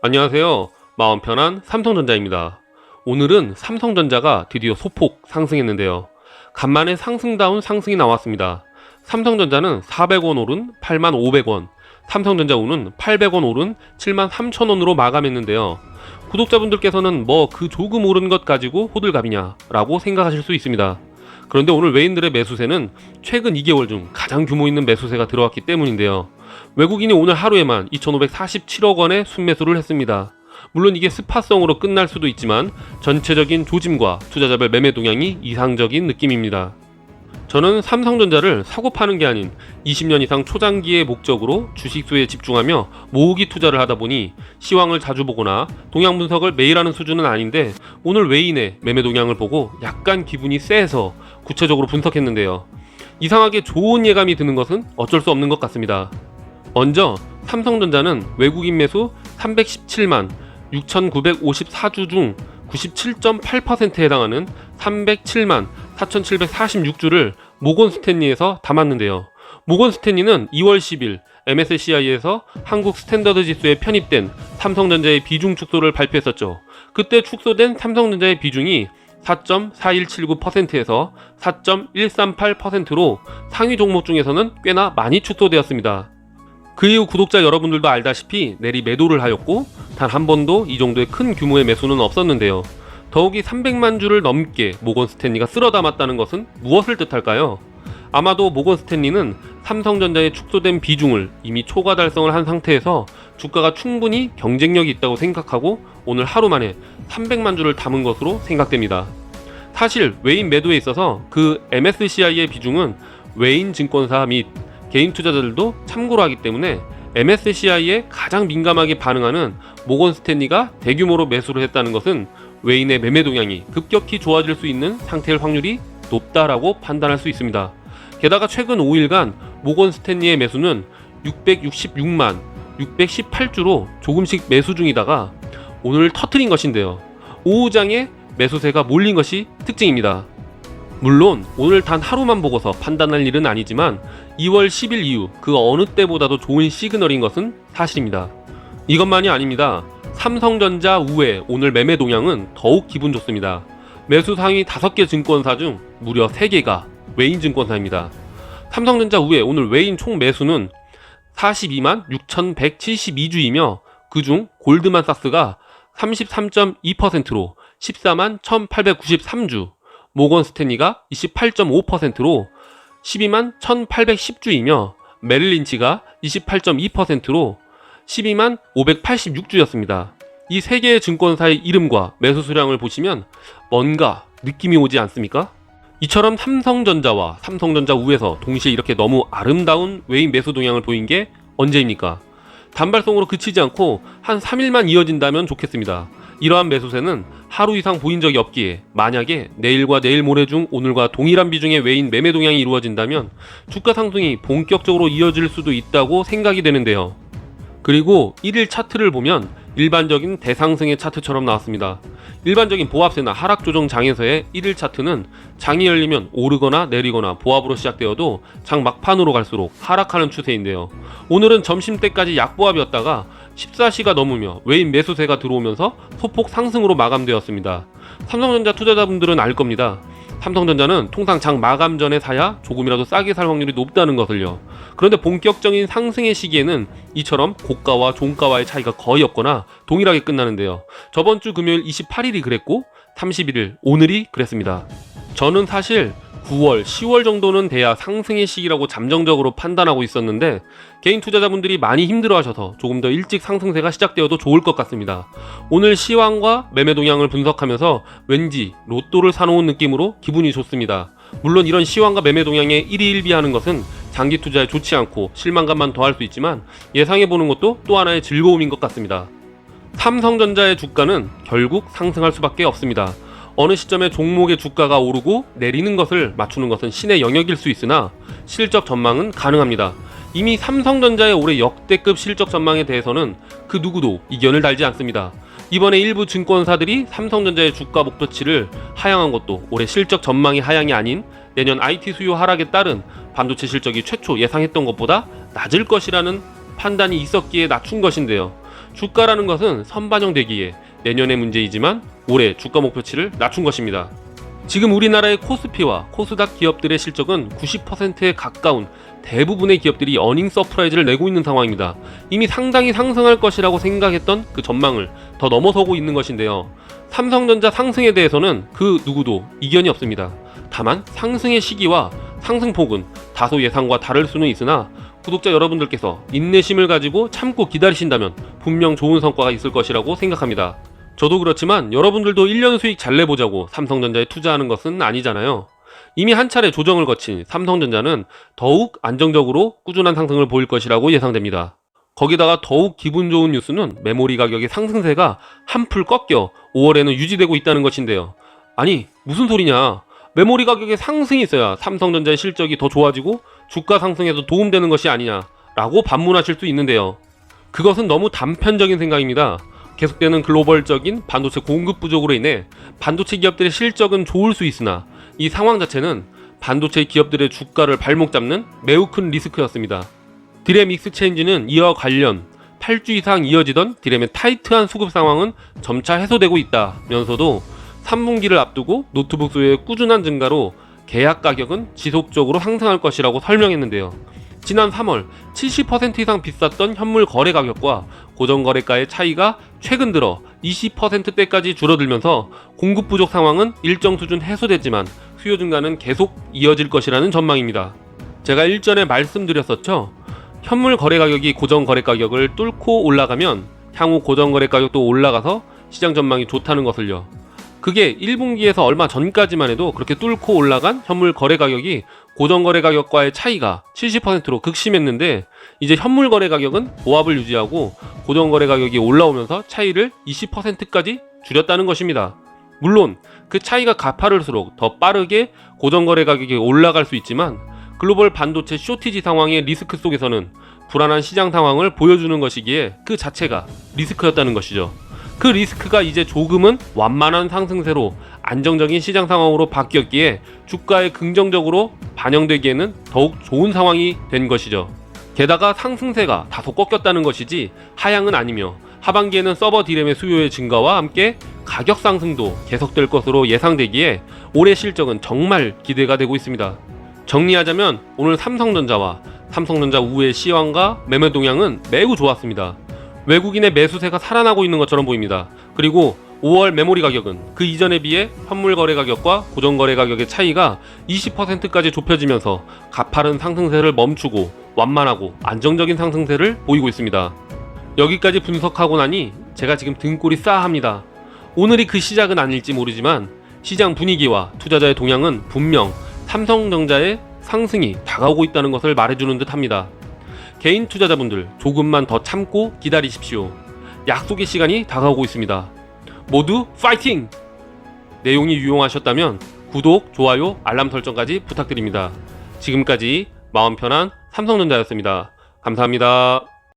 안녕하세요. 마음 편한 삼성전자입니다. 오늘은 삼성전자가 드디어 소폭 상승했는데요. 간만에 상승다운 상승이 나왔습니다. 삼성전자는 400원 오른 83,500원, 삼성전자우는 800원 오른 73,000원으로 마감했는데요. 구독자분들께서는 뭐 그 조금 오른 것 가지고 호들갑이냐 라고 생각하실 수 있습니다. 그런데 오늘 외인들의 매수세는 최근 2개월 중 가장 규모 있는 매수세가 들어왔기 때문인데요. 외국인이 오늘 하루에만 2,547억 원의 순매수를 했습니다. 물론 이게 스파성으로 끝날 수도 있지만 전체적인 조짐과 투자자별 매매 동향이 이상적인 느낌입니다. 저는 삼성전자를 사고 파는 게 아닌 20년 이상 초장기의 목적으로 주식수에 집중하며 모으기 투자를 하다 보니 시황을 자주 보거나 동향 분석을 매일 하는 수준은 아닌데 오늘 외인의 매매 동향을 보고 약간 기분이 쎄해서 구체적으로 분석했는데요. 이상하게 좋은 예감이 드는 것은 어쩔 수 없는 것 같습니다. 먼저 삼성전자는 외국인 매수 317만 6,954주 중 97.8%에 해당하는 307만 4,746주를 모건 스탠리에서 담았는데요. 모건 스탠리는 2월 10일 MSCI에서 한국 스탠더드 지수에 편입된 삼성전자의 비중 축소를 발표했었죠. 그때 축소된 삼성전자의 비중이 4.4179%에서 4.138%로 상위 종목 중에서는 꽤나 많이 축소되었습니다. 그 이후 구독자 여러분들도 알다시피 내리 매도를 하였고 단 한 번도 이 정도의 큰 규모의 매수는 없었는데요. 더욱이 300만 주를 넘게 모건 스탠리가 쓸어 담았다는 것은 무엇을 뜻할까요? 아마도 모건 스탠리는 삼성전자의 축소된 비중을 이미 초과 달성을 한 상태에서 주가가 충분히 경쟁력이 있다고 생각하고 오늘 하루 만에 300만 주를 담은 것으로 생각됩니다. 사실 외인 매도에 있어서 그 MSCI의 비중은 외인 증권사 및 개인 투자자들도 참고로 하기 때문에 MSCI에 가장 민감하게 반응하는 모건 스탠리가 대규모로 매수를 했다는 것은 외인의 매매 동향이 급격히 좋아질 수 있는 상태일 확률이 높다라고 판단할 수 있습니다. 게다가 최근 5일간 모건 스탠리의 매수는 666만 618주로 조금씩 매수 중이다가 오늘 터트린 것인데요. 오후장에 매수세가 몰린 것이 특징입니다. 물론 오늘 단 하루만 보고서 판단할 일은 아니지만 2월 10일 이후 그 어느 때보다도 좋은 시그널인 것은 사실입니다. 이것만이 아닙니다. 삼성전자 우회 오늘 매매 동향은 더욱 기분 좋습니다. 매수 상위 5개 증권사 중 무려 3개가 외인 증권사입니다. 삼성전자 우회 오늘 외인 총 매수는 42만 6,172주이며 그중 골드만삭스가 33.2%로 14만 1,893주, 모건 스탠리가 28.5%로 12만 1,810주이며 메릴린치가 28.2%로 12만 586주였습니다. 이 세 개의 증권사의 이름과 매수 수량을 보시면 뭔가 느낌이 오지 않습니까? 이처럼 삼성전자와 삼성전자 우에서 동시에 이렇게 너무 아름다운 외인 매수 동향을 보인 게 언제입니까? 단발성으로 그치지 않고 한 3일만 이어진다면 좋겠습니다. 이러한 매수세는 하루 이상 보인 적이 없기에 만약에 내일과 내일 모레 중 오늘과 동일한 비중의 외인 매매 동향이 이루어진다면 주가 상승이 본격적으로 이어질 수도 있다고 생각이 되는데요. 그리고 1일 차트를 보면 일반적인 대상승의 차트처럼 나왔습니다. 일반적인 보합세나 하락 조정 장에서의 1일 차트는 장이 열리면 오르거나 내리거나 보합으로 시작되어도 장 막판으로 갈수록 하락하는 추세인데요. 오늘은 점심때까지 약보합이었다가 14시가 넘으며 외인 매수세가 들어오면서 소폭 상승으로 마감되었습니다. 삼성전자 투자자분들은 알 겁니다. 삼성전자는 통상 장 마감 전에 사야 조금이라도 싸게 살 확률이 높다는 것을요. 그런데 본격적인 상승의 시기에는 이처럼 고가와 종가와의 차이가 거의 없거나 동일하게 끝나는데요. 저번 주 금요일 28일이 그랬고 31일 오늘이 그랬습니다. 저는 사실 9월, 10월 정도는 돼야 상승의 시기라고 잠정적으로 판단하고 있었는데 개인 투자자분들이 많이 힘들어하셔서 조금 더 일찍 상승세가 시작되어도 좋을 것 같습니다. 오늘 시황과 매매 동향을 분석하면서 왠지 로또를 사놓은 느낌으로 기분이 좋습니다. 물론 이런 시황과 매매 동향에 일희일비하는 것은 장기 투자에 좋지 않고 실망감만 더할 수 있지만 예상해보는 것도 또 하나의 즐거움인 것 같습니다. 삼성전자의 주가는 결국 상승할 수밖에 없습니다. 어느 시점에 종목의 주가가 오르고 내리는 것을 맞추는 것은 신의 영역일 수 있으나 실적 전망은 가능합니다. 이미 삼성전자의 올해 역대급 실적 전망에 대해서는 그 누구도 이견을 달지 않습니다. 이번에 일부 증권사들이 삼성전자의 주가 목표치를 하향한 것도 올해 실적 전망이 하향이 아닌 내년 IT 수요 하락에 따른 반도체 실적이 최초 예상했던 것보다 낮을 것이라는 판단이 있었기에 낮춘 것인데요. 주가라는 것은 선반영되기에 내년의 문제이지만 올해 주가 목표치를 낮춘 것입니다. 지금 우리나라의 코스피와 코스닥 기업들의 실적은 90%에 가까운 대부분의 기업들이 어닝 서프라이즈를 내고 있는 상황입니다. 이미 상당히 상승할 것이라고 생각했던 그 전망을 더 넘어서고 있는 것인데요. 삼성전자 상승에 대해서는 그 누구도 이견이 없습니다. 다만 상승의 시기와 상승폭은 다소 예상과 다를 수는 있으나 구독자 여러분들께서 인내심을 가지고 참고 기다리신다면 분명 좋은 성과가 있을 것이라고 생각합니다. 저도 그렇지만 여러분들도 1년 수익 잘 내보자고 삼성전자에 투자하는 것은 아니잖아요. 이미 한 차례 조정을 거친 삼성전자는 더욱 안정적으로 꾸준한 상승을 보일 것이라고 예상됩니다. 거기다가 더욱 기분 좋은 뉴스는 메모리 가격의 상승세가 한풀 꺾여 5월에는 유지되고 있다는 것인데요. 아니 무슨 소리냐, 메모리 가격의 상승이 있어야 삼성전자의 실적이 더 좋아지고 주가 상승에도 도움되는 것이 아니냐 라고 반문하실 수 있는데요. 그것은 너무 단편적인 생각입니다. 계속되는 글로벌적인 반도체 공급 부족으로 인해 반도체 기업들의 실적은 좋을 수 있으나 이 상황 자체는 반도체 기업들의 주가를 발목 잡는 매우 큰 리스크였습니다. 디램 익스체인지는 이와 관련 8주 이상 이어지던 디램의 타이트한 수급 상황은 점차 해소되고 있다면서도 3분기를 앞두고 노트북 수요의 꾸준한 증가로 계약 가격은 지속적으로 상승할 것이라고 설명했는데요. 지난 3월 70% 이상 비쌌던 현물 거래 가격과 고정 거래가의 차이가 최근 들어 20%대까지 줄어들면서 공급 부족 상황은 일정 수준 해소됐지만 수요 증가는 계속 이어질 것이라는 전망입니다. 제가 일전에 말씀드렸었죠. 현물 거래 가격이 고정 거래 가격을 뚫고 올라가면 향후 고정 거래 가격도 올라가서 시장 전망이 좋다는 것을요. 그게 1분기에서 얼마 전까지만 해도 그렇게 뚫고 올라간 현물 거래 가격이 고정 거래 가격과의 차이가 70%로 극심했는데 이제 현물 거래 가격은 보합을 유지하고 고정 거래 가격이 올라오면서 차이를 20%까지 줄였다는 것입니다. 물론 그 차이가 가파를수록 더 빠르게 고정 거래 가격이 올라갈 수 있지만 글로벌 반도체 쇼티지 상황의 리스크 속에서는 불안한 시장 상황을 보여주는 것이기에 그 자체가 리스크였다는 것이죠. 그 리스크가 이제 조금은 완만한 상승세로 안정적인 시장 상황으로 바뀌었기에 주가에 긍정적으로 반영되기에는 더욱 좋은 상황이 된 것이죠. 게다가 상승세가 다소 꺾였다는 것이지 하향은 아니며 하반기에는 서버 디램의 수요의 증가와 함께 가격 상승도 계속될 것으로 예상되기에 올해 실적은 정말 기대가 되고 있습니다. 정리하자면 오늘 삼성전자와 삼성전자 우의 시황과 매매 동향은 매우 좋았습니다. 외국인의 매수세가 살아나고 있는 것처럼 보입니다. 그리고 5월 메모리 가격은 그 이전에 비해 현물 거래 가격과 고정 거래 가격의 차이가 20%까지 좁혀지면서 가파른 상승세를 멈추고 완만하고 안정적인 상승세를 보이고 있습니다. 여기까지 분석하고 나니 제가 지금 등골이 싸합니다. 오늘이 그 시작은 아닐지 모르지만 시장 분위기와 투자자의 동향은 분명 삼성전자의 상승이 다가오고 있다는 것을 말해주는 듯 합니다. 개인 투자자분들 조금만 더 참고 기다리십시오. 약속의 시간이 다가오고 있습니다. 모두 파이팅! 내용이 유용하셨다면 구독, 좋아요, 알람 설정까지 부탁드립니다. 지금까지 마음 편한 삼성전자였습니다. 감사합니다.